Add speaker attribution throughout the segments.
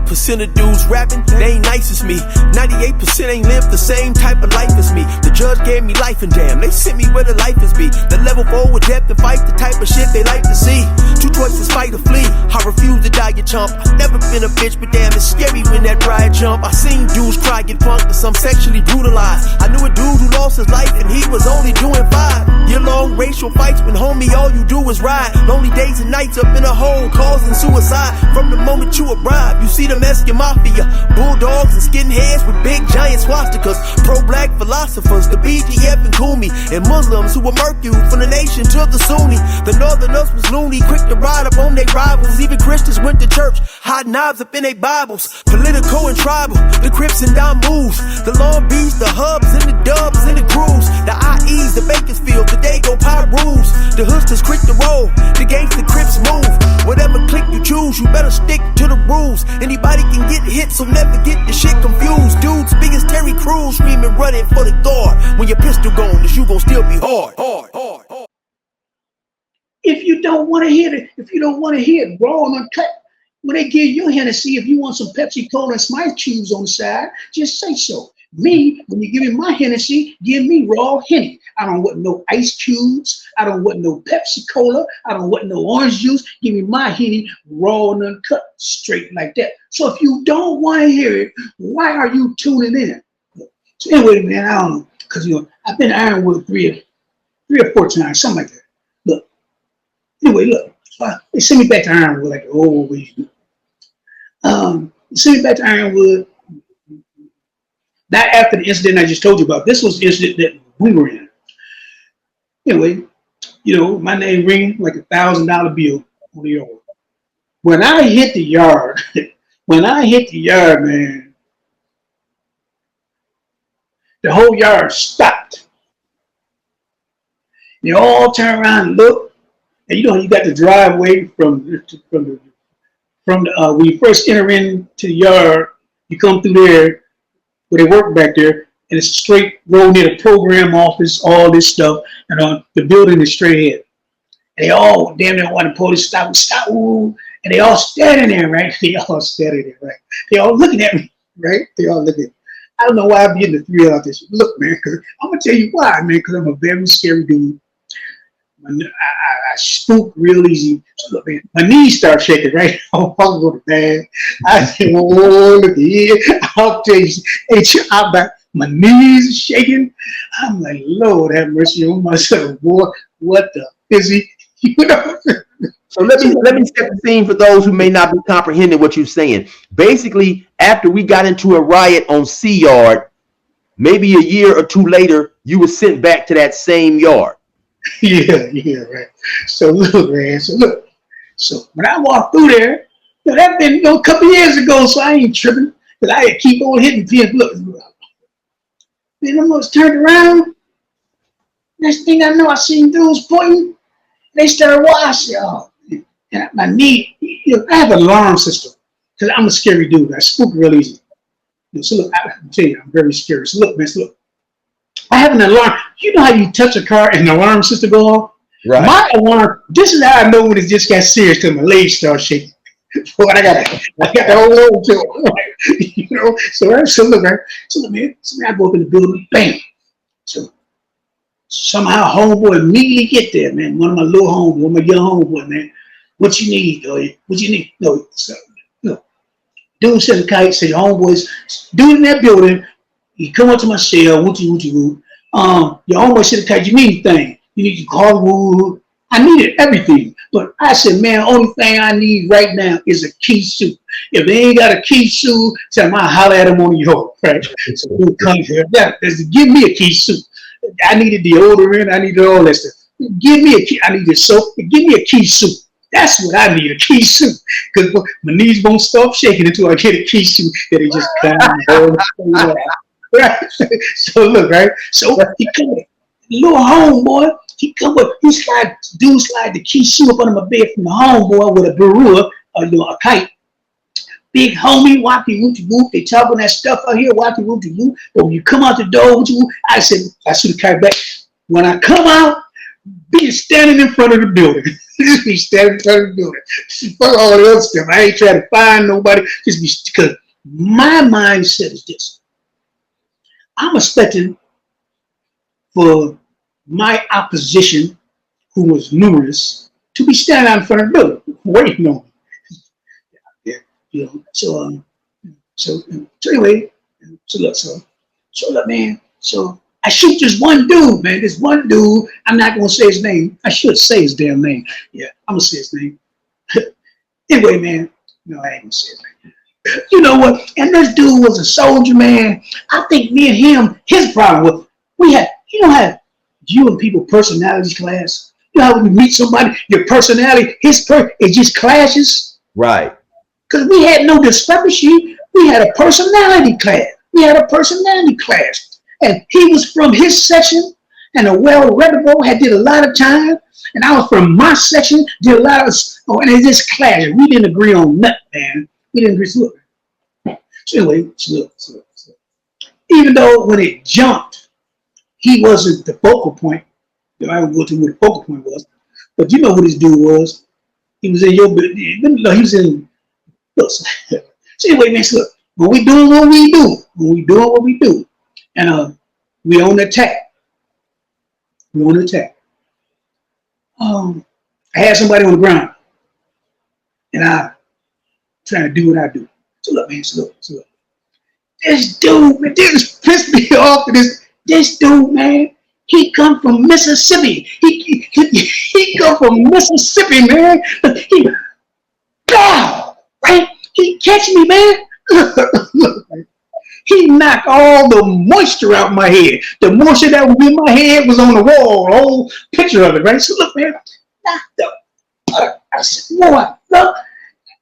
Speaker 1: 98% of dudes rapping, they ain't nice as me. 98% ain't lived the same type of life as me. The judge gave me life and damn, they sent me where the life is be. The level forward depth and fight the type of shit they like to see. Two choices, fight or flee. I refuse to die, you chump. I've never been a bitch, but damn, it's scary when that pride jump. I seen dudes cry, get punked, and some sexually brutalized. I knew a dude who lost his life and he was only doing 5 year-long racial fights when homie all you do is ride. Lonely days and nights up in a hole causing suicide. From the moment you arrive, you see the Mexican mafia, bulldogs and skinheads with big giant swastikas, pro-black philosophers, the BGF and Kumi, and Muslims who will murk you from the nation to the Sunni. The Northerners was loony, quick to ride up on their rivals. Even Christians went to church, hot knives up in their Bibles. Political and tribal, the Crips and Don moves, the Long Beach, the Hubs and the Dubs and the Grooves, the IEs, the Bakersfield, the Dago Pie rules, the Hoosters quick to roll, the Gangsta Crips move. Whatever clique you choose, you better stick to the rules. Anybody can get hit, so never get the shit confused. Dudes big as Terry Crews screaming, running for the guard. When your pistol gone, the shoe gon' still be hard.
Speaker 2: If you don't want to hear it, raw and uncut, when they give you Hennessy, if you want some Pepsi Cola and Spice Cubes on the side, just say so. Me, when you give me my Hennessy, give me raw Henny. I don't want no ice cubes. I don't want no Pepsi Cola. I don't want no orange juice. Give me my Henny raw and uncut, straight like that. So if you don't want to hear it, why are you tuning in? So anyway, man, I don't know, because I've been to Ironwood three or four times, something like that. Look, anyway, they sent me back to Ironwood like the old ways. They sent me back to Ironwood. Not after the incident I just told you about. This was the incident that we were in. Anyway, my name ring like $1,000 bill on the yard. When I hit the yard, man, the whole yard stopped. They all turned around and looked. And you got the driveway from when you first enter into the yard, you come through there where they work back there, and it's a straight road near the program office, all this stuff, and the building is straight ahead. And they all damn near want the police stop, ooh, and they all standing there, right? They all looking at me, right? They all looking. I don't know why I'm getting the thrill out of this. Look, man, because I'm gonna tell you why, man. Because I'm a very scary dude. I spook real easy. So look, man, my knees start shaking, right? I'm fucking going to bed. I said, oh, look here. I'll tell you, my knees are shaking. I'm like, Lord have mercy on myself, boy. What the fizzy?
Speaker 3: So let me set the scene for those who may not be comprehending what you're saying. Basically, after we got into a riot on C Yard, maybe a year or two later, you were sent back to that same yard.
Speaker 2: Yeah, right. So look, man. So when I walked through there, that been a couple years ago, so I ain't tripping, because I had to keep on hitting people. Look, man, I almost turned around. Next thing I know, I seen dudes pointing. They started watching. Oh, and my knee. I have an alarm system because I'm a scary dude. I spook real easy. So look, I tell you, I'm very scary. So look, man. Look. I have an alarm. You know how you touch a car and the alarm system go off?
Speaker 3: Right.
Speaker 2: My alarm, this is how I know when it just got serious because my legs start shaking. Boy, I got the whole road to it. So look, right? So look, man, I go up in the building, bam. So somehow homeboy immediately get there, man. One of my little homeboy, one of my young homeboy, man. What you need, though? What you need? No. Dude said the kite, say homeboys, dude in that building. You come up to my cell, what you. Your homeboy said, "Okay, you need anything? You need your car wood." I needed everything, but I said, "Man, only thing I need right now is a key suit. If they ain't got a key suit, tell them I'll holler at them on the yard." Right? So we come here. Give me a key suit. I needed deodorant. I needed all that stuff. Give me a key. I needed soap. Give me a key suit. That's what I need, a key suit. Because my knees won't stop shaking until I get a key suit. That it just comes. Right. So look, right. So he come with little homeboy. He come with slide the key shoe up under my bed from the homeboy with a barua, a kite. Big homie, wacky wooty whoop. They talking that stuff out here, wacky wooty whoop. But when you come out the door, I should have kite back. When I come out, be standing in front of the building. Just be standing in front of the building. Fuck all the other stuff. I ain't trying to find nobody. Just be, because my mindset is this. I'm expecting for my opposition, who was numerous, to be standing out in front of the building, waiting on me. Yeah, you know. So anyway, so look, man. So I shoot this one dude, man. This one dude. I'm not gonna say his name. I should say his damn name. Yeah, I'm gonna say his name. Anyway, man. No, I ain't gonna say his name. You know what? And this dude was a soldier, man. I think me and him, his problem was we had, you know how you and people personalities class? You know how when you meet somebody, your personality, it just clashes?
Speaker 3: Right.
Speaker 2: Because we had no discrepancy. We had a personality class. And he was from his section and a well-reputable, had did a lot of time. And I was from my section, did a lot of, and it just clashed. We didn't agree on nothing, man. We didn't agree. So anyway, look. Even though when it jumped, he wasn't the focal point. You know, I won't go to what the focal point was. But you know who this dude was. He was in your, no, he was in, look. So anyway, man, look. When we doing what we do, and we on the attack. I had somebody on the ground, and I trying to do what I do. So look, man, so look. This dude, man, this pissed me off. This dude, man, he come from Mississippi. He come from Mississippi, man. Right? He catch me, man. Look, he knocked all the moisture out of my head. The moisture that was in my head was on the wall, a whole picture of it, right? So look, man, I said, what? Look,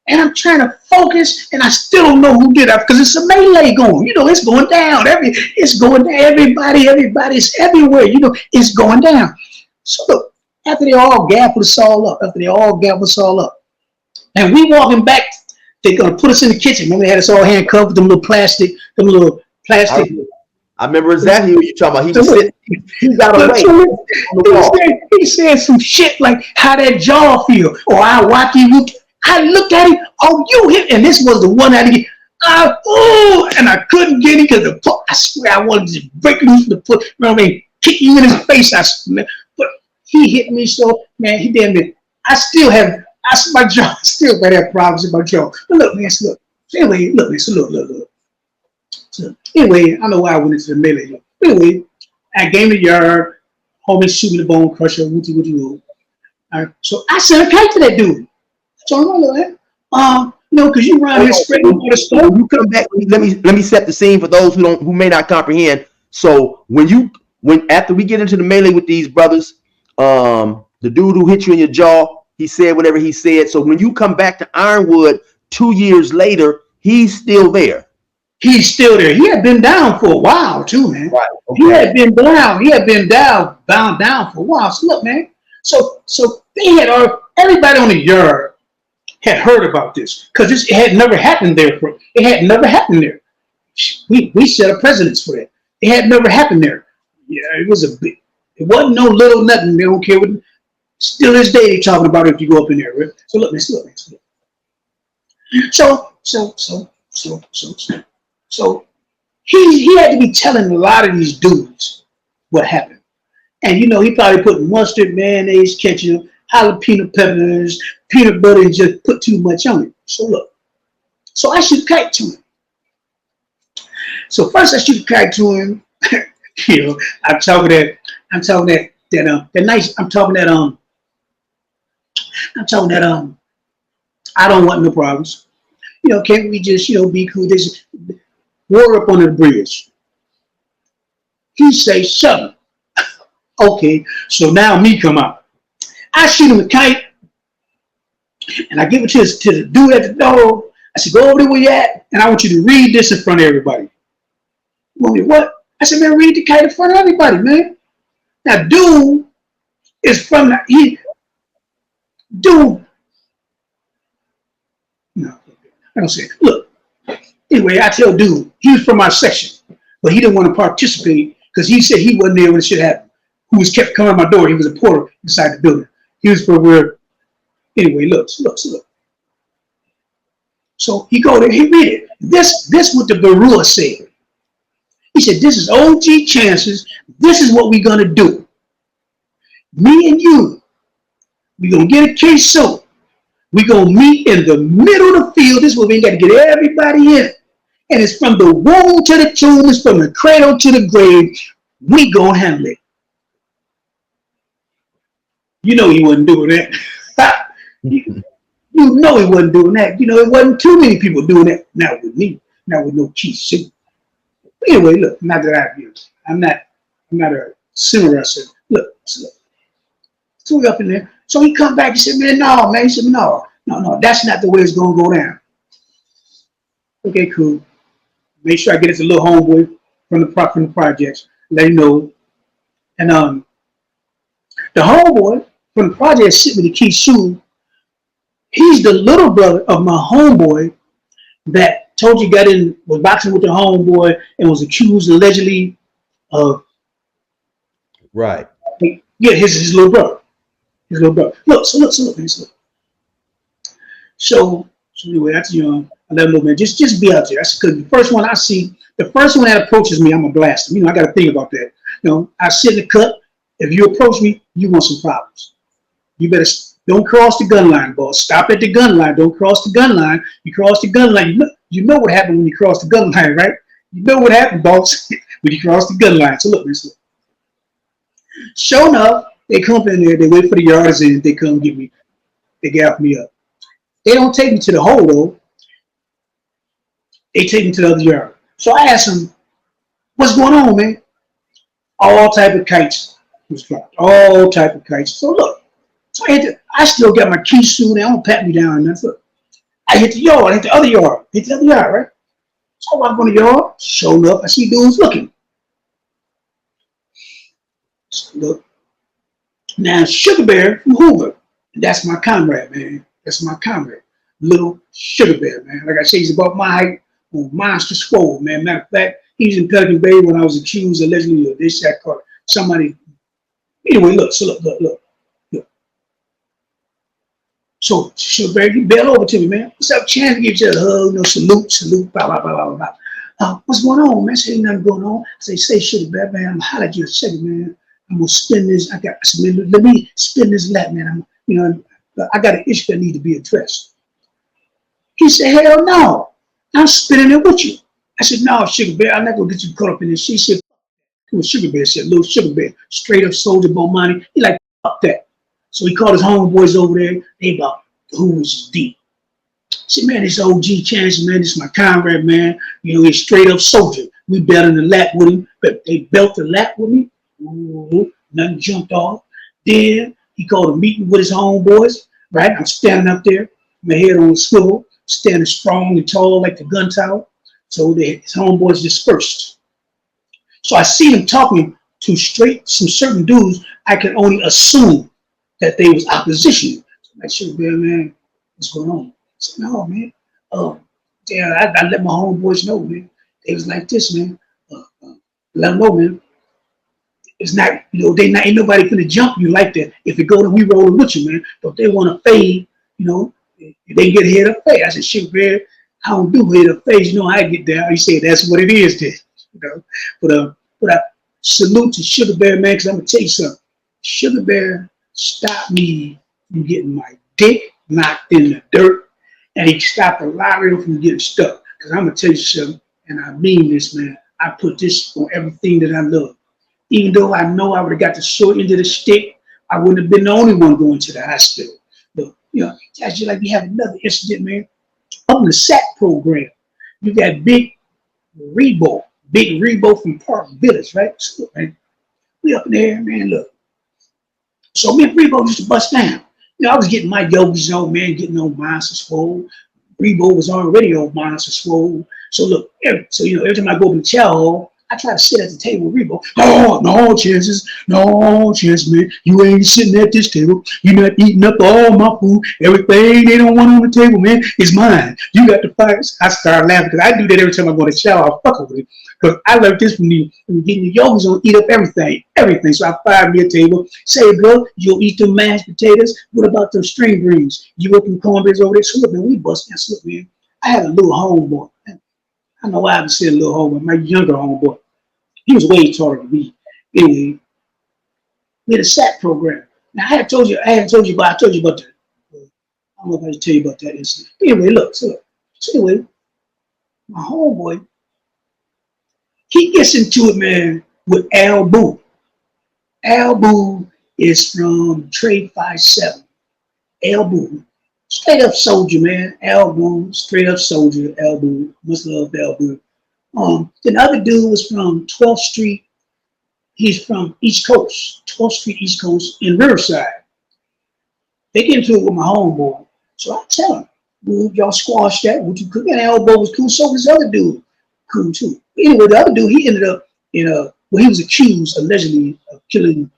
Speaker 2: and I'm trying to focus, and I still don't know who did it because it's a melee going. You know, it's going down. It's going down. Everybody's everywhere. You know, it's going down. So look, after they all gaffled us all up, and we walking back. They're gonna put us in the kitchen. Remember, they had us all handcuffed with them little plastic.
Speaker 3: I remember exactly what you're talking about. He got away.
Speaker 2: He said some shit like how that jaw feel, or I watch you. I looked at him. Oh, you hit, and this was the one I didn't get. And I couldn't get him because I swear I wanted to break loose the foot. You know what I mean? Kick you in his face. But he hit me so, man. He damn it. I still have. My jaw still got that problems in my jaw. But look, man, look. Anyway, look, man, so look. So anyway, I know why I went into the melee. Look. Anyway, I gained the yard, homie shooting the bone crusher, wooty. So I sent a kite to that dude. So I'm like, no, because you run here spreading all the stuff.
Speaker 3: You come back. Let me set the scene for those who may not comprehend. So when after we get into the melee with these brothers, the dude who hit you in your jaw, he said whatever he said. So when you come back to Ironwood 2 years later, he's still there.
Speaker 2: He's still there. He had been down for a while too, man. Right. Okay. He had been bound down for a while. So look, man. So they had everybody on the yard had heard about this because it had never happened there. It had never happened there. We set a precedence for that. It had never happened there. Yeah, it wasn't no little nothing. They don't care what. Still this day they talking about it if you go up in there, right? So look, man. So he had to be telling a lot of these dudes what happened. And you know, he probably put mustard, mayonnaise, ketchup, jalapeno peppers, peanut butter, and just put too much on it. So look. So I shoot a kite to him. So first I shoot a kite to him. You know, I'm talking that I don't want no problems. You know, can't we just, you know, be cool? Just war up on the bridge. He say, shut up. Okay, so now me come out. I shoot him a kite, and I give it to the dude at the door. I said, go over there where you at, and I want you to read this in front of everybody. You want me what? I said, man, read the kite in front of everybody, man. Now, dude is from no, I don't say it. Look, anyway, I tell dude, he was from our section, but he didn't want to participate because he said he wasn't there when it should happen. who was kept coming to my door. He was a porter inside the building. He was for where, anyway, look. So he go there, he read it. This what the Barua said. He said, this is OG Chances. This is what we're going to do. Me and you, we're going to get a case soon. We're going to meet in the middle of the field. This is where we got to get everybody in. And it's from the womb to the tomb. It's from the cradle to the grave. We going to handle it. You know he wasn't doing that. You know he wasn't doing that. You know, it wasn't too many people doing that. Not with me. Not with no key suit. Anyway, look, not that I'm not a sinner. I said, look. So we up in there. So he come back and said, man, no, man. He said, no, that's not the way it's going to go down. Okay, cool. Make sure I get it to little homeboy from the projects. Let him know. And the homeboy from the project sitting with the key shoe. He's the little brother of my homeboy that told you was boxing with the homeboy and was accused allegedly of.
Speaker 3: Right.
Speaker 2: Yeah, his little brother. His little brother. Look. So anyway, that's I let him know, man. Just be out there. That's because the first one I see, the first one that approaches me, I'm gonna blast him. I got to think about that. I sit in the cut. If you approach me, you want some problems. You better don't cross the gun line, boss. Stop at the gun line. Don't cross the gun line. You cross the gun line. You know what happened when you cross the gun line, right? You know what happened, boss, when you cross the gun line. So look, listen. Sure enough, they come in there. They wait for the yards and they come get me. They gap me up. They don't take me to the hole though. They take me to the other yard. So I asked them, "What's going on, man?" All type of kites was dropped. All type of kites. So look. So I still got my key suit. They don't pat me down. And that's it. I hit the yard. I hit the other yard. Right? So I walk on the yard. Showing up. I see dudes looking. So look. Now, Sugar Bear from Hoover. That's my comrade, man. That's my comrade. Little Sugar Bear, man. Like I say, he's about my height on Monster Swole, man. Matter of fact, he was in Pelican Bay when I was accused allegedly of this, that, caught somebody. Anyway, look. So look. So Sugar Bear, you bail over to me, man. What's up, Chan? Give you a hug, salute, blah, blah, blah, blah, blah. What's going on, man? I say, ain't nothing going on. I say, Sugar Bear, man, I'm holler at you a second, man. I'm gonna spin this. Let me spin this lap, man. I got an issue that need to be addressed. He said, hell no. I'm spinning it with you. I said, no, Sugar Bear, I'm not gonna get you caught up in this. She said, Sugar Bear said, little Sugar Bear, straight up soldier Bomani. He like, fuck that. So he called his homeboys over there. They about who was deep. He said, man, this OG Chance, man, this is my comrade, man. He's straight up soldier. We bet in the lap with him, but they belt the lap with me. Ooh, nothing jumped off. Then he called a meeting with his homeboys, right? I'm standing up there, my head on a swivel, standing strong and tall like the gun tower. So his homeboys dispersed. So I see him talking to some certain dudes. I can only assume that they was opposition. So I'm like, Sugar Bear, man, what's going on? I said, no, man. Yeah, I let my homeboys know, man. They was like this, man. Let them know, man. It's not, ain't nobody gonna jump you like that. If it go to we rolling with you, man. But if they want to fade, they get head up fade. I said, Sugar Bear, I don't do head up fade. You know how I get down. He said, that's what it is, then. But I salute to Sugar Bear, man, because I'm gonna tell you something. Sugar Bear stopped me from getting my dick knocked in the dirt, and he stopped a lot of them from getting stuck. Because I'm gonna tell you something, and I mean this, man. I put this on everything that I love. Even though I know I would have got the short end of the stick, I wouldn't have been the only one going to the hospital. But, it's just like we have another incident, man. Up in the SAT program, you got Big Rebo from Park Village, right? So, man, we up in there, man, look. So me and Rebo used to bust down. I was getting my yogis on, man, getting on Monster Swole. Rebo was already on Monster Swole. So look, every time I go to the chow hall, I try to sit at the table with Rebo. No chances. No chance, man. You ain't sitting at this table. You're not eating up all my food. Everything they don't want on the table, man, is mine. You got to fight. I start laughing because I do that every time I go to shower. I fuck with it. Because I learned this from you. When you get in the yogis, don't eat up everything. Everything. So I fired me a table. Say, bro, you'll eat them mashed potatoes. What about them string greens? You want them cornbreads over there? So look, man, we bust that. So look, man, I had a little homeboy. I know why I said a little homeboy. My younger homeboy. He was way taller than me. Anyway, we had a SAT program. Now I told you about that. I don't know if I should tell you about that incident. Anyway, look. So anyway, my homeboy, he gets into it, man, with Al Boo. Al Boo is from Trade 57. Al Boo. Straight up soldier, man. Al Boo, straight up soldier. Al Boo. Must love Al Boo. The other dude was from 12th Street. He's from East Coast, 12th Street, East Coast in Riverside. They get into it with my homeboy. So I tell him, well, y'all squash that. What you cook? That elbow was cool. So this other dude, cool too. Anyway, the other dude, he ended up in he was accused allegedly of killing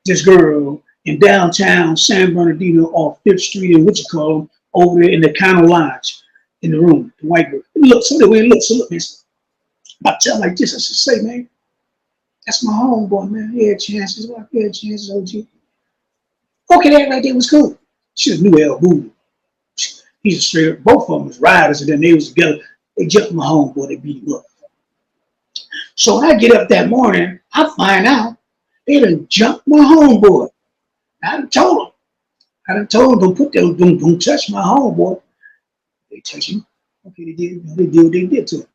Speaker 2: this girl in downtown San Bernardino off 5th Street and what you call them, over there in the counter lodge in the room, the white girl. Look, so look, man. I tell him like this, I should say, man, that's my homeboy, man. He had chances. He had chances, OG. Okay, that right there was cool. Should have knew El Boo. He's a straight up, both of them was riders, and then they was together. They jumped my homeboy, they beat him up. So when I get up that morning, I find out they done jumped my homeboy. I done told them, don't put that, don't touch my homeboy. They touch him. Okay, they did what they did to him.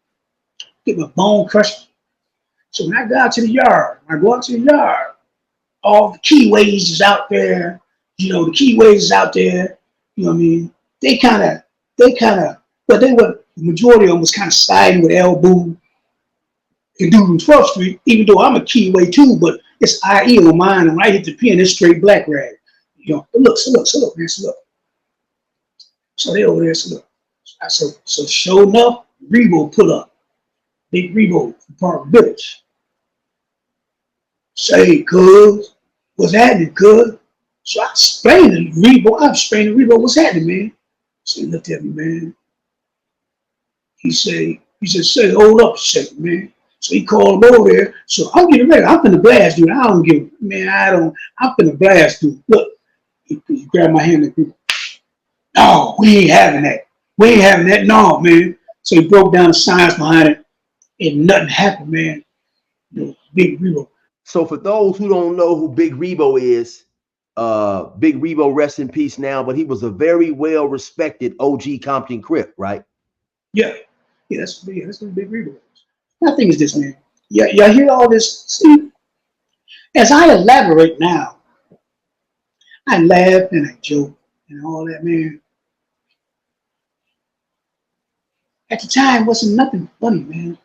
Speaker 2: Get my bone crushed. So when I go out to the yard, all the keyways is out there. You know, the keyways is out there. You know what I mean? They kind of, but the majority of them was kind of siding with El Boo and dude from 12th Street, even though I'm a keyway too, but it's IE on mine, and when I hit the pin, it's straight black rag. You know, but look, man, look. So they over there, so look. So sure enough, Rebo pull up. Big Rebo from Park Village. Say, cuz, what's happening, cuz? So I explained to Rebo, what's happening, man? So he looked at me, man. He said, say, hold up a second, man. So he called him over there. So I'm getting ready. I'm finna blast, dude. I'm finna blast, dude. Look, he grabbed my hand and no, we ain't having that. No, man. So he broke down the science behind it, and nothing happened, man. You know, Big Rebo.
Speaker 3: So for those who don't know who Big Rebo is, Big Rebo, rest in peace now, but he was a very well respected OG Compton Crip, right?
Speaker 2: Yeah, that's what Big Rebo is. My thing is this, man. Y'all hear all this? See, as I elaborate now, I laugh and I joke and all that, man. At the time, wasn't nothing funny, man.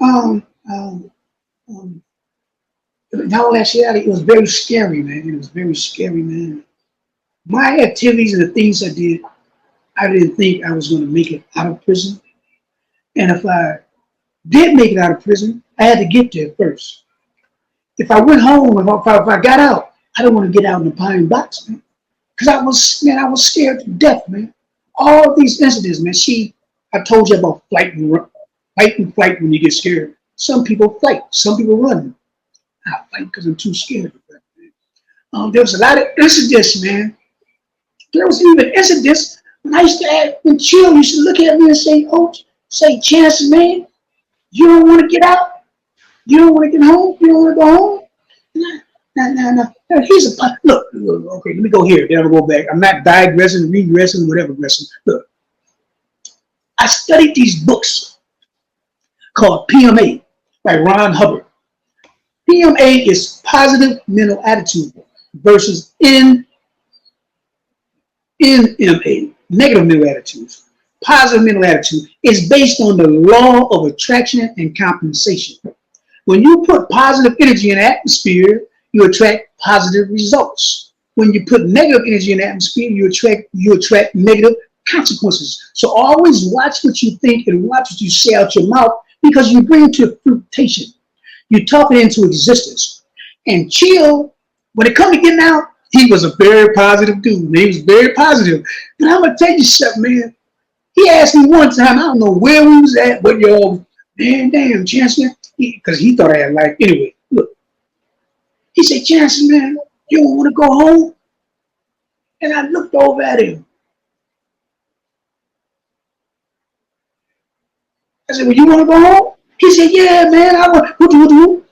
Speaker 2: In all actuality, it was very scary, man. It was very scary, man. My activities and the things I did, I didn't think I was going to make it out of prison. And if I did make it out of prison, I had to get there first. If I went home, if I got out, I didn't want to get out in the pine box, man. Because I was scared to death, man. All of these incidents, man. I told you about fight and flight when you get scared. Some people fight, some people run. I fight because I'm too scared of that, man. There was a lot of incidents, man. There was even incidents when I used to act, when Chill used to look at me and say, Chance, man, you don't want to get out? You don't want to get home? You don't want to go home? No. Here's a look. Okay, let me go here. Then I'll go back. I'm not digressing, regressing, whatever regressing. Look, I studied these books called PMA by Ron Hubbard. PMA is positive mental attitude versus NMA, negative mental attitudes. Positive mental attitude is based on the law of attraction and compensation. When you put positive energy in the atmosphere, you attract positive results. When you put negative energy in the atmosphere, you attract negative consequences. So always watch what you think and watch what you say out your mouth, because you bring it to fruitation. You talk it into existence. And Chill, when it comes to getting out, he was a very positive dude. He was very positive. But I'm gonna tell you something, man. He asked me one time, I don't know where we was at, but yo, man, damn, Chancellor, because he thought I had life. Anyway, look, he said, Chancellor, man, you don't want to go home? And I looked over at him. I said, well, you want to go home? He said, yeah, man, I want. What? And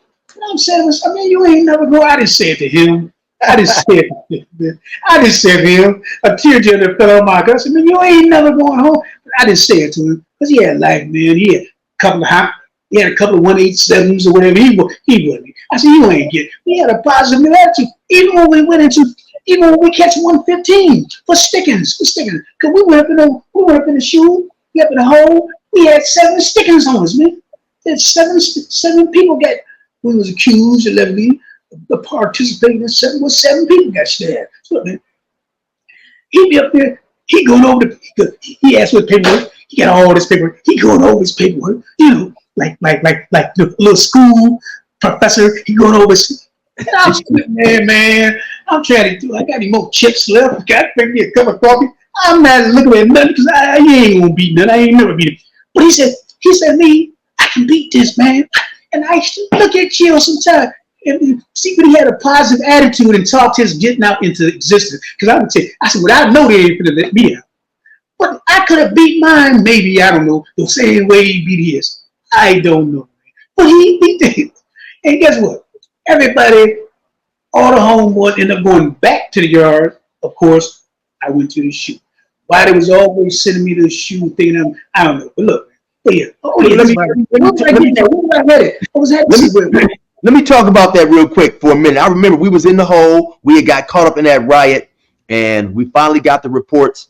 Speaker 2: I'm saying, I mean, you ain't never go. I didn't say it to him. I didn't say it to him. Man. I didn't say it to him. A tear just fell on my gut. I said, man, you ain't never going home. But I didn't say it to him because he had life, man. He had a couple of he had a couple of 187s or whatever. He wasn't. I said, you ain't get. We had a positive attitude. Even when we catch 115 for stickings. Because we went up in the shoe, we up in the hole. We had 7 stickings on us, man. There's seven people we was accused allegedly of participating in 7 people got stabbed. So, man, he be up there, he going over he asked what paperwork, he got all this paperwork, he going over his paperwork, like the little school professor, he going over his, and I'm sitting there, man, I'm trying to do, I got any more chips left, got me a cup of coffee, I'm not looking at nothing because I ain't gonna beat nothing, I ain't never beat it. But he said, me, I can beat this, man. And I used to look at Chill sometimes and see when he had a positive attitude and talked his getting out into existence. Because I would say, I said, well, I know they ain't going to let me out. But I could have beat mine, maybe, I don't know, the same way he beat his. I don't know. But he beat his. And guess what? Everybody, all the homeboys ended up going back to the yard. Of course, I went to the shoe. Why they was always sending me to the shoe thinking I don't know. But look, yeah. Let
Speaker 3: me talk about that real quick for a minute. I remember we was in the hole. We had got caught up in that riot, and we finally got the reports.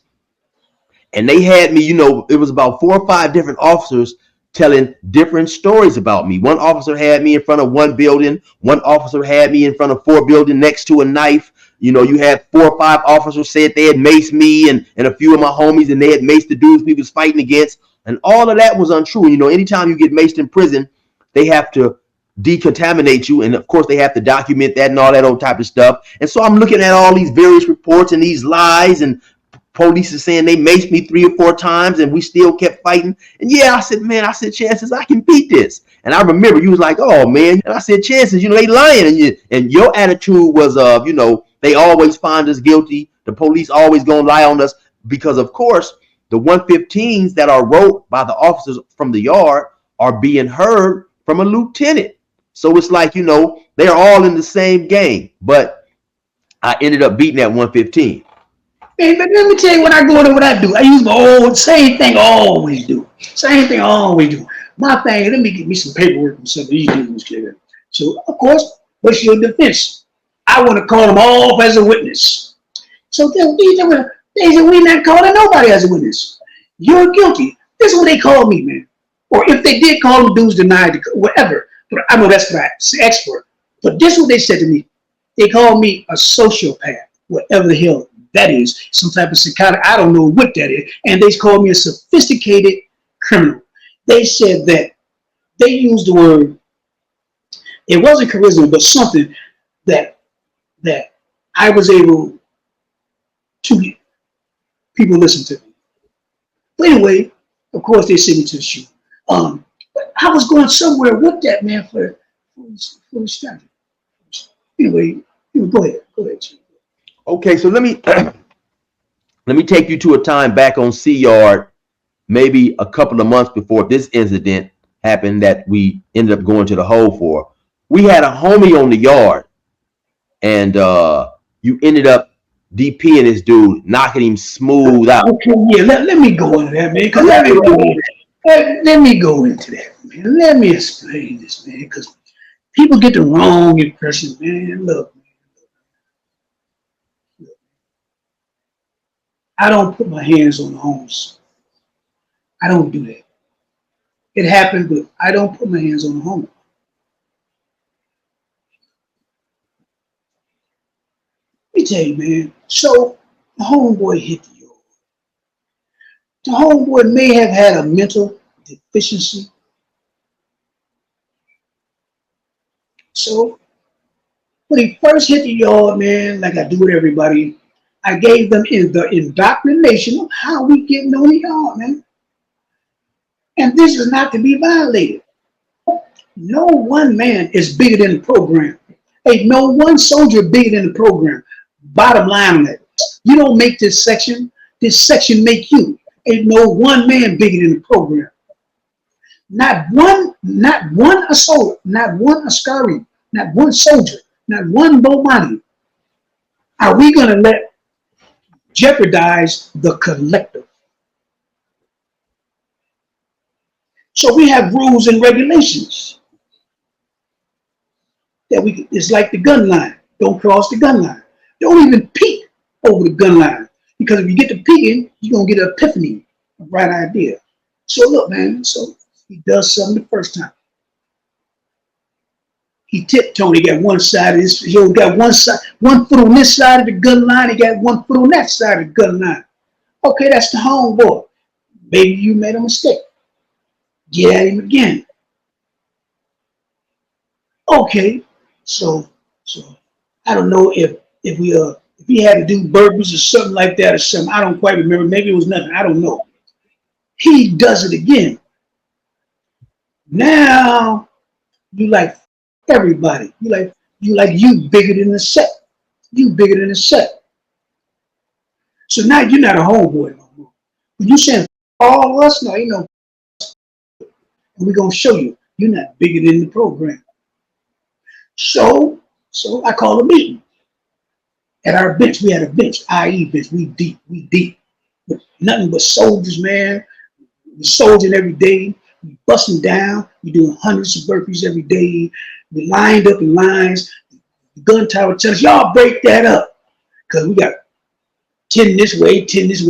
Speaker 3: And they had me, it was about 4 or 5 different officers telling different stories about me. One officer had me in front of 1 building. One officer had me in front of 4 buildings next to a knife. You had 4 or 5 officers said they had maced me and a few of my homies, and they had maced the dudes we was fighting against. And all of that was untrue. Anytime you get maced in prison, they have to decontaminate you. And of course, they have to document that and all that old type of stuff. And so I'm looking at all these various reports and these lies, and police is saying they maced me 3 or 4 times and we still kept fighting. And yeah, I said, Chances, I can beat this. And I remember you was like, oh man. And I said, Chances, they lying. And your attitude was they always find us guilty. The police always gonna lie on us because of course the 115s that are wrote by the officers from the yard are being heard from a lieutenant. So it's like, they're all in the same game. But I ended up beating that 115.
Speaker 2: Hey, but let me tell you what I go into, what I do. I use my old same thing I always do. My thing, let me get me some paperwork from some of these dudes, kid. So, of course, what's your defense? I want to call them all as a witness. So they said, we're not calling nobody as a witness. You're guilty. This is what they call me, man. Or if they did call them, dudes denied, whatever. But I know that's what I expert. But this is what they said to me. They called me a sociopath, whatever the hell that is. Some type of psychotic, I don't know what that is. And they called me a sophisticated criminal. They said that they used the word, it wasn't charisma, but something that I was able to get. People listen to me. But anyway, of course, they sent me to the shoe. But I was going somewhere with that, man, for the strategy. Anyway, go ahead. Chief.
Speaker 3: Okay, so let me take you to a time back on Sea Yard, maybe a couple of months before this incident happened that we ended up going to the hole for. We had a homie on the yard, and you ended up DPing this dude, knocking him smooth out.
Speaker 2: Okay, yeah, let me go into that, man. Because let me go into that, man. Let me explain this, man. Because people get the wrong impression, man. Look, I don't put my hands on the homeless. I don't do that. It happened, but I don't put my hands on the homeless. Let me tell you, man. So the homeboy hit the yard. The homeboy may have had a mental deficiency, So when he first hit the yard, man, like I do with everybody, I gave them the indoctrination of how we getting on the yard, man. And this is not to be violated. No one man is bigger than the program. Ain't no one soldier bigger than the program. Bottom line on that. You don't make this section. This section make you. Ain't no one man bigger than the program. Not one assault, not one askari, not one soldier, not one Bomani are we gonna let jeopardize the collective. So we have rules and regulations that it's like the gun line. Don't cross the gun line. Don't even peek over the gun line. Because if you get to peeking, you're gonna get an epiphany, a bright idea. So look, man, so he does something the first time. He tiptoed, he got one side of this, he got one foot on this side of the gun line, he got one foot on that side of the gun line. Okay, that's the homeboy. Maybe you made a mistake. Get at him again. Okay, so I don't know if he had to do burpees or something like that or something. I don't quite remember. Maybe it was nothing. I don't know. He does it again. Now you like everybody. You bigger than the set. You bigger than the set. So now you're not a homeboy no more. When you saying all of us, now you know, and we're gonna show you you're not bigger than the program. So I call a meeting. At our bench, we had a bench, IE bench. We deep. Nothing but soldiers, man. We soldiering every day. We busting down. We doing hundreds of burpees every day. We lined up in lines. The gun tower tells us, y'all break that up. Because we got 10 this way,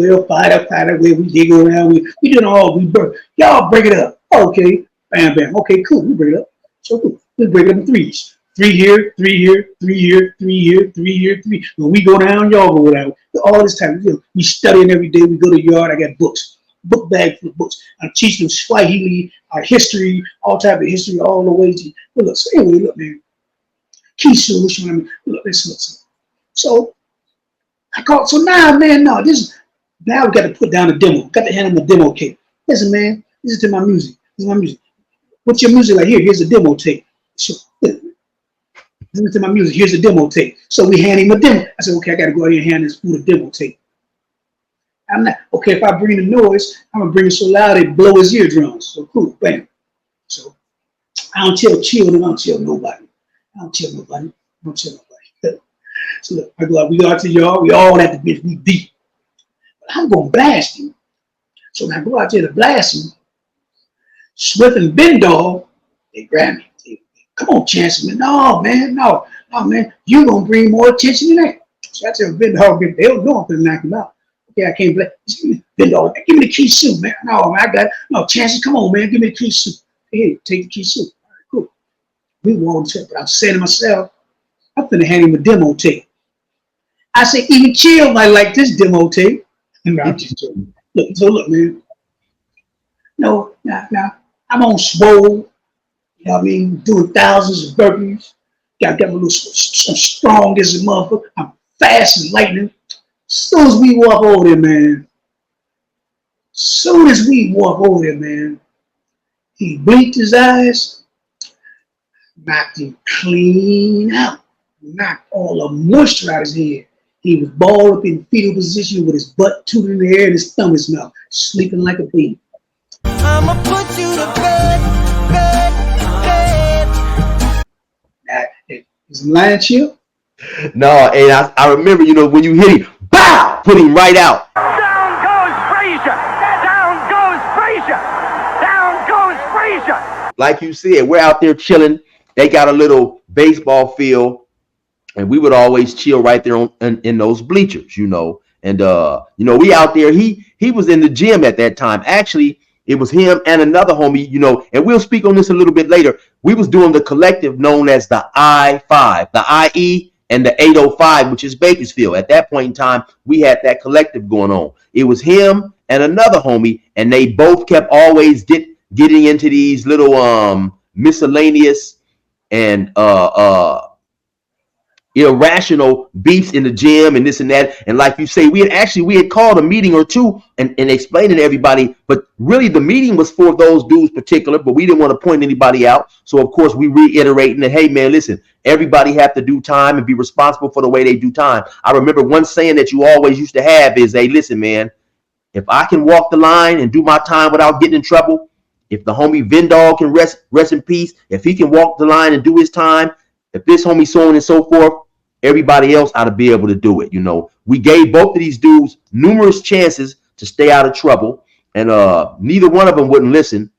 Speaker 2: or 5 that way. We go around. We doing all, we burp. Y'all break it up. Okay. Bam, bam. Okay, cool. We break it up. So cool. We break it up in threes. 3 here, 3 here, 3 here, 3 here, 3 here, 3. When we go down, y'all go down. All this time, we studying every day. We go to the yard. I got books, book bag full of books. I'm teaching them Swahili, our history, all type of history, all the way to. Well, look, so anyway, look, man. Kisu, which one? I mean, look, listen. So I called. So now, man, now we got to put down a demo. Got to hand them a demo tape. Listen, man, listen to my music. This is my music. What's your music like? Here's a demo tape. So, listen to my music. Here's a demo tape. So we hand him a demo. I said, okay, I got to go ahead and hand this fool a demo tape. I'm not, okay, if I bring the noise, I'm going to bring it so loud it blow his eardrums. So cool, bam. So I don't tell children, I don't tell nobody. So look, we go out to the yard, we all at the bench, we deep. But I'm going to blast him. So when I go out there to blast him, Swift and Bendall, they grab me. Come on, Chancellor. No, man. You're going to bring more attention than that. So I tell Bendall, they don't know I'm going to knock him out. Okay, I can't blame Bendall. Give me the key suit, man. No, man, I got it. No, Chancellor, come on, man. Give me the key suit. Hey, take the key suit. All right, cool. We warmed up, but I'm saying to myself, I'm going to hand him a demo tape. I say, even Chill might like this demo tape. And I'm just joking. Look, man. No, I'm on swole. You know what I mean? Doing thousands of burpees. Got a little strong as a motherfucker. I'm fast as lightning. As soon as we walk over there, man, he blinked his eyes, knocked him clean out, knocked all the moisture out of his head. He was balled up in fetal position with his butt tooted in the air and his thumb in his mouth, sleeping like a baby.
Speaker 4: I'ma put you to bed.
Speaker 2: Is lying Chill?
Speaker 3: No, and I remember, when you hit him, bow, put him right out.
Speaker 4: Down goes Frazier.
Speaker 3: Like you said, we're out there chilling. They got a little baseball field, and we would always chill right there in those bleachers, And we out there. He was in the gym at that time. Actually, it was him and another homie, and we'll speak on this a little bit later. We was doing the collective known as the I-5, the IE and the 805, which is Bakersfield. At that point in time, we had that collective going on. It was him and another homie, and they both kept always getting into these little miscellaneous and irrational beefs in the gym and this and that. And like you say, we had called a meeting or two and explaining to everybody, but really the meeting was for those dudes particular, but we didn't want to point anybody out. So of course we reiterating that, hey man, listen, everybody have to do time and be responsible for the way they do time. I remember one saying that you always used to have is, hey, listen, man, if I can walk the line and do my time without getting in trouble, if the homie Vendall can rest in peace, if he can walk the line and do his time, if this homie so on and so forth, everybody else ought to be able to do it. You know, we gave both of these dudes numerous chances to stay out of trouble, and neither one of them wouldn't listen.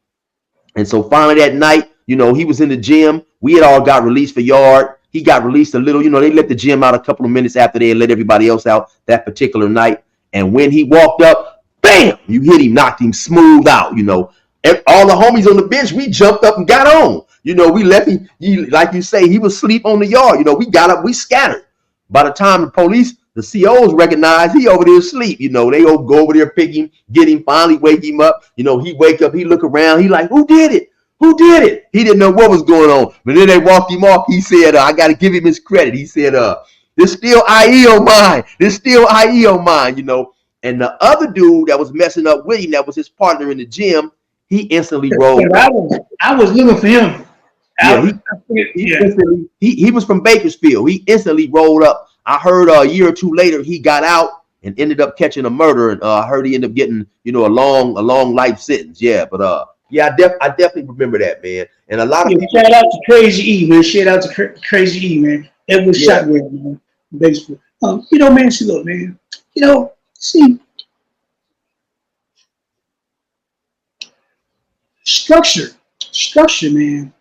Speaker 3: And so finally that night, you know, he was in the gym. We had all got released for yard. He got released a little, you know, they let the gym out a couple of minutes after they had let everybody else out that particular night. And when he walked up, bam, you hit him, knocked him smooth out, you know. All the homies on the bench, we jumped up and got on. You know, we left him, like you say, he was asleep on the yard. You know, we got up, we scattered. By the time the police, the COs recognized he over there asleep. You know, they go over there, pick him, get him, finally wake him up. You know, he wake up, he look around, he like, who did it? Who did it? He didn't know what was going on. But then they walked him off. He said, I got to give him his credit. He said, this still IE on mine. This still IE on mine, you know. And the other dude that was messing up with him, that was his partner in the gym, he instantly rolled.
Speaker 2: I was looking for him.
Speaker 3: He was from Bakersfield. He instantly rolled up. I heard a year or two later he got out and ended up catching a murder, and I heard he ended up getting, you know, a long life sentence. Yeah, but yeah, I definitely remember that, man. And a lot of people,
Speaker 2: shout out to Crazy E, man. Shout out to Crazy E, man. That was shot with, man. Basically, you know, man. See, look, man. You know, see, structure, man.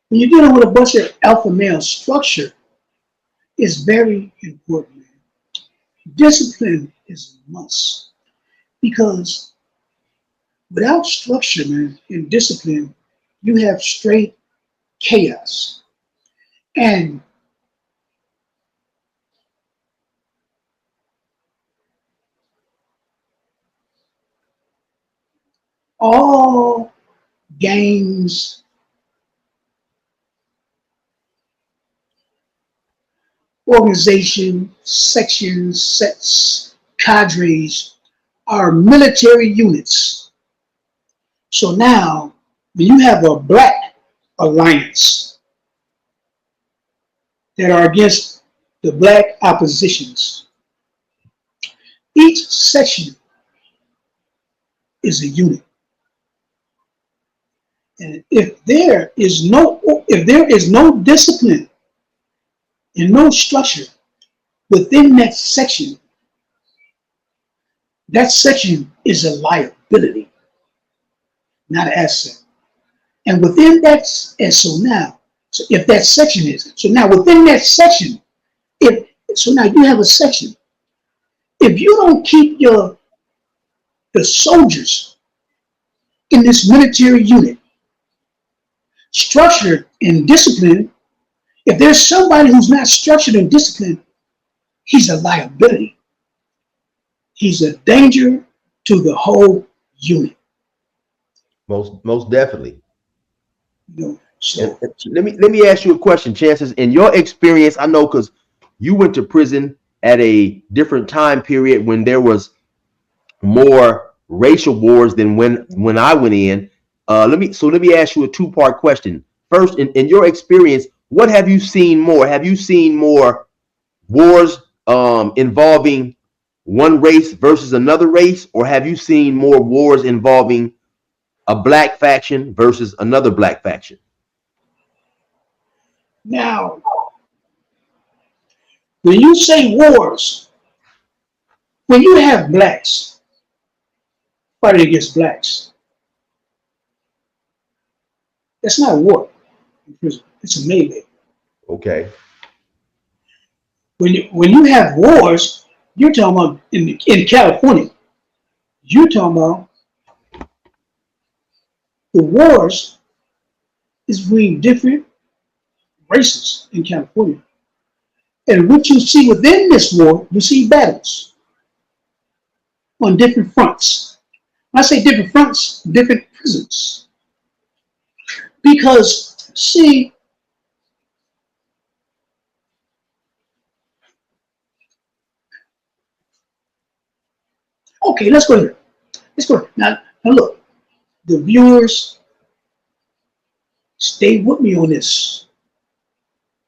Speaker 2: When you're dealing with a bunch of alpha male, structure is very important, man. Discipline is a must, because without structure, man, and discipline, you have straight chaos. And all gangs, organization, sections, sets, cadres are military units. So now, when you have a black alliance that are against the black oppositions, each section is a unit. And if there is no discipline and no structure within that section is a liability, not an asset. And within that, and so if that section is, so now within that section, so now you have a section. If you don't keep the soldiers in this military unit structured and disciplined, if there's somebody who's not structured and disciplined, he's a liability. He's a danger to the whole unit.
Speaker 3: Most definitely.
Speaker 2: You know, so
Speaker 3: let me ask you a question, Chances. In your experience, I know because you went to prison at a different time period when there was more racial wars than when I went in. Let me ask you a two-part question. First, in your experience, what have you seen more? Have you seen more wars involving one race versus another race, or have you seen more wars involving a black faction versus another black faction?
Speaker 2: now, when you say wars, when you have blacks fighting against blacks, that's not a war in prison. It's a melee.
Speaker 3: Okay.
Speaker 2: When you have wars, you're talking about in California. You're talking about the wars is between different races in California. And what you see within this war, you see battles on different fronts. When I say different fronts, different prisons. Because See, okay, let's go here. Let's go. Now look, the viewers, stay with me on this.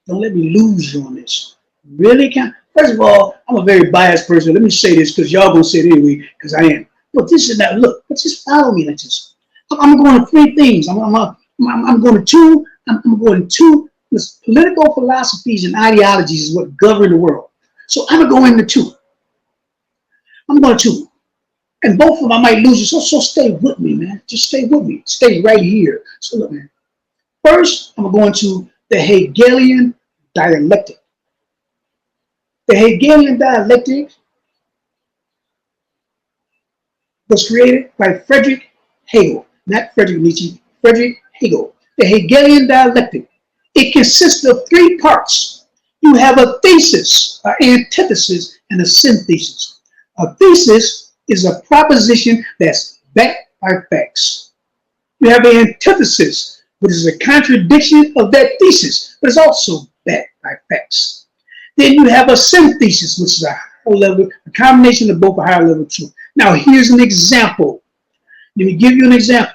Speaker 2: Don't let me lose you on this. Really can't. First of all, I'm a very biased person. Let me say this because y'all gonna say it anyway, because I am. Look, this is that. Look, let's just follow me like this. I'm going to three things. I'm going to two. I'm going to two. This political philosophies and ideologies is what govern the world. So I'm gonna go into two. I'm going to two. And both of them I might lose you. So stay with me, man. Just stay with me. Stay right here. So look, man. First, I'm going to the Hegelian dialectic. The Hegelian dialectic was created by Friedrich Hegel, not Friedrich Nietzsche, Friedrich Hegel. The Hegelian dialectic. It consists of three parts. You have a thesis, an antithesis, and a synthesis. A thesis is a proposition that's backed by facts. You have an antithesis, which is a contradiction of that thesis, but it's also backed by facts. Then you have a synthesis, which is a higher level, a combination of both a higher level of truth. Now, here's an example. Let me give you an example.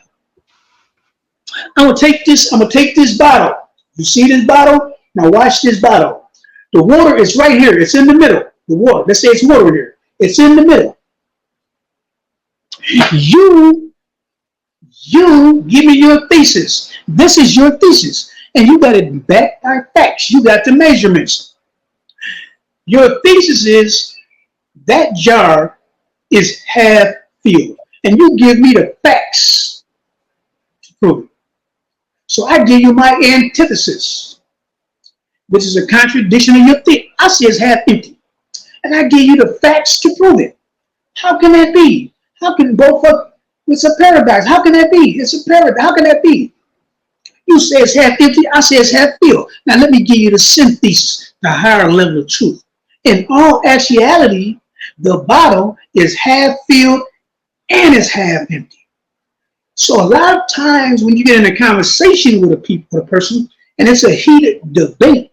Speaker 2: I'm gonna take this bottle. You see this bottle? Now watch this bottle. The water is right here. It's in the middle. The water. Let's say it's water here. It's in the middle. You give me your thesis. This is your thesis. And you got it backed by facts. You got the measurements. Your thesis is that jar is half filled. And you give me the facts to prove it. So I give you my antithesis, which is a contradiction of your thesis. I say it's half empty. And I give you the facts to prove it. How can that be? How can both of it's a paradox? How can that be? It's a paradox. How can that be? You say it's half empty, I say it's half filled. Now let me give you the synthesis, the higher level of truth. In all actuality, the bottle is half filled and it's half empty. So a lot of times when you get in a conversation with a person, and it's a heated debate,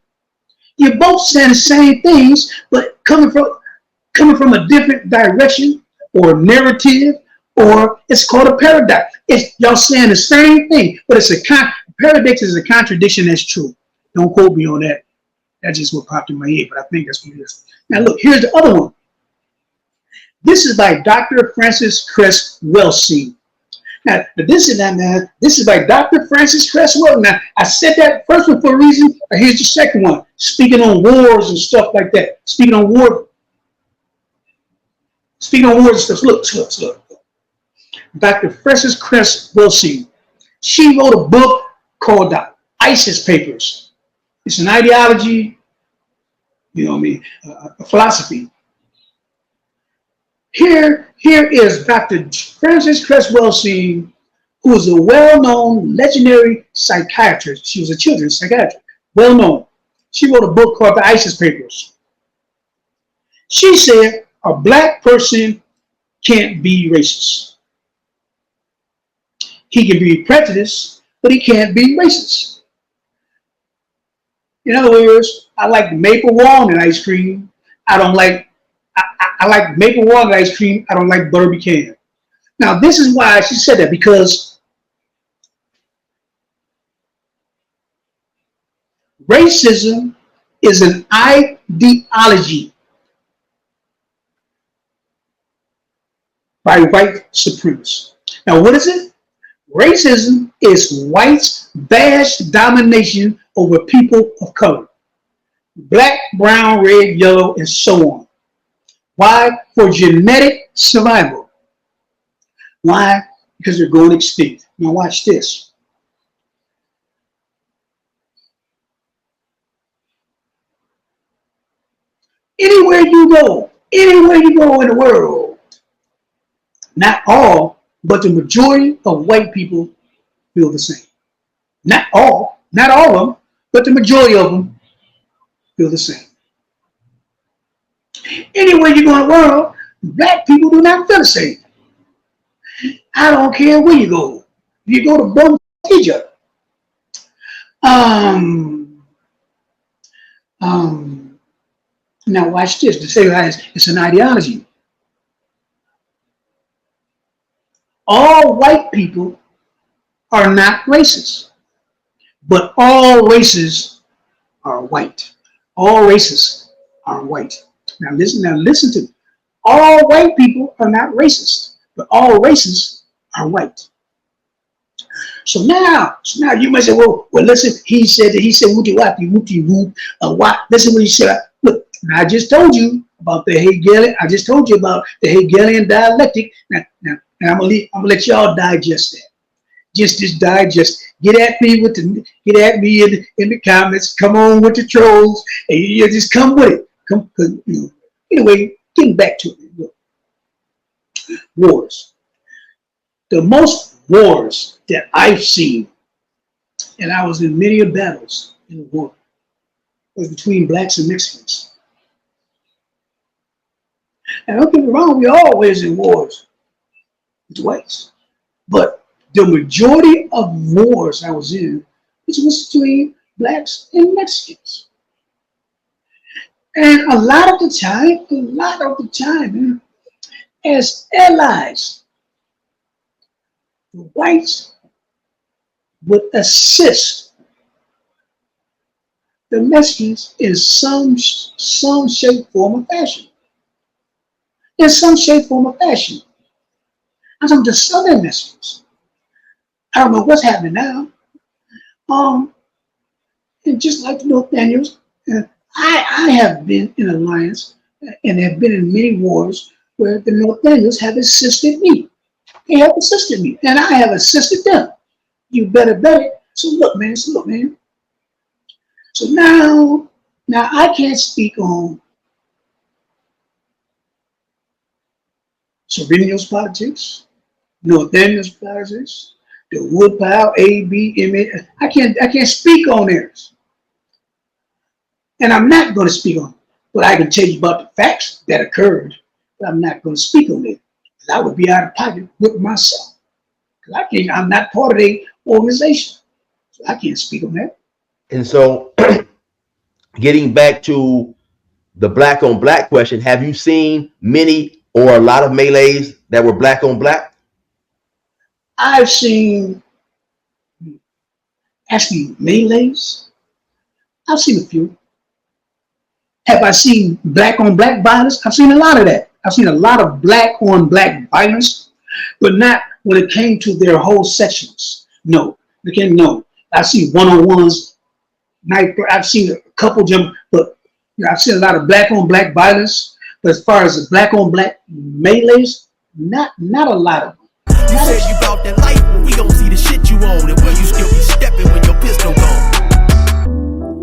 Speaker 2: you're both saying the same things, but coming from a different direction or narrative, or it's called a paradox. It's y'all saying the same thing, but it's a paradox is a contradiction that's true. Don't quote me on that. That's just what popped in my head, but I think that's what it is. Now look, here's the other one. This is by Dr. Francis Cress Welsing. Now, this is by Dr. Francis Cress Welsing. Now, I said that first one for a reason. Here's the second one. Speaking on wars and stuff like that. Speaking on wars and stuff. Look. Dr. Francis Cress Welsing. She wrote a book called The ISIS Papers. It's an ideology, a philosophy. Here is Dr. Francis Cress Welsing, who is a well-known, legendary psychiatrist. She was a children's psychiatrist, well-known. She wrote a book called The ISIS Papers. She said a black person can't be racist. He can be prejudiced, but he can't be racist. In other words, I like maple walnut ice cream. I like maple walnut ice cream. I don't like butter pecan. Now, this is why she said that, because racism is an ideology by white supremacists. Now, what is it? Racism is whites' vast domination over people of color. Black, brown, red, yellow, and so on. Why? For genetic survival. Why? Because they're going extinct. Now watch this. Anywhere you go in the world, not all, but the majority of white people feel the same. Not all of them, but the majority of them feel the same. Anywhere you go in the world, black people do not feel the same. I don't care where you go. If you go to Egypt, Um, now watch this. To say that it's an ideology. All white people are not racist, but all races are white. All races are white. Now listen to me. All white people are not racist, but all races are white. So now you might say, well, listen, he said wooty whoop, what? Listen what he said. Look, now I just told you about the Hegelian. I just told you about the Hegelian dialectic. Now, and I'm gonna let y'all digest that. Just digest. Get at me in the comments. Come on with the trolls, and you just come with it. Come, Anyway, getting back to it. Look. Wars. The most wars that I've seen, and I was in many battles in the war, was between blacks and Mexicans. And don't get me wrong, we always in wars with whites. But the majority of wars I was in was between blacks and Mexicans. And a lot of the time, man, as allies, the whites would assist the Mexicans in some shape, form, or fashion. In some shape, form, or fashion. I'm talking the Southern Mexicans. I don't know what's happening now. And just like the North Daniels, I have been in alliance and have been in many wars where the North Daniels have assisted me. They have assisted me, and I have assisted them. You better bet it. So look, man. So now I can't speak on Sereno's politics, North Daniels politics, the Woodpile, A, B, M, A. I can't speak on theirs. And I'm not going to speak on it. But I can tell you about the facts that occurred, but I'm not going to speak on it. I would be out of pocket with myself. Because I'm not part of the organization. So I can't speak on that.
Speaker 3: And so getting back to the black on black question, have you seen many or a lot of melees that were black on black?
Speaker 2: I've seen, actually, melees. I've seen a few. Have I seen black on black violence? I've seen a lot of that. I've seen a lot of black on black violence, but not when it came to their whole sections. No. I've seen one-on-ones. I've seen a couple of them, but I've seen a lot of black on black violence. But as far as the black on black melees, not a lot of them.
Speaker 1: You said you bout that life, but we don't see the shit you own, and will you still be stepping when your pistol gone?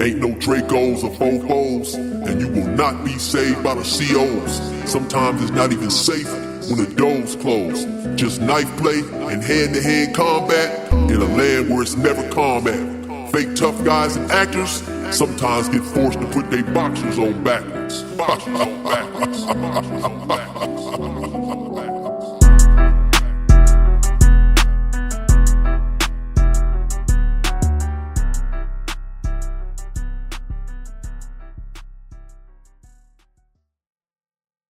Speaker 5: Ain't no Dracos or Fofos, and you will not be saved by the COs. Sometimes it's not even safe when the doors close. Just knife play and hand-to-hand combat in a land where it's never calm at. Fake tough guys and actors sometimes get forced to put their boxers on backwards.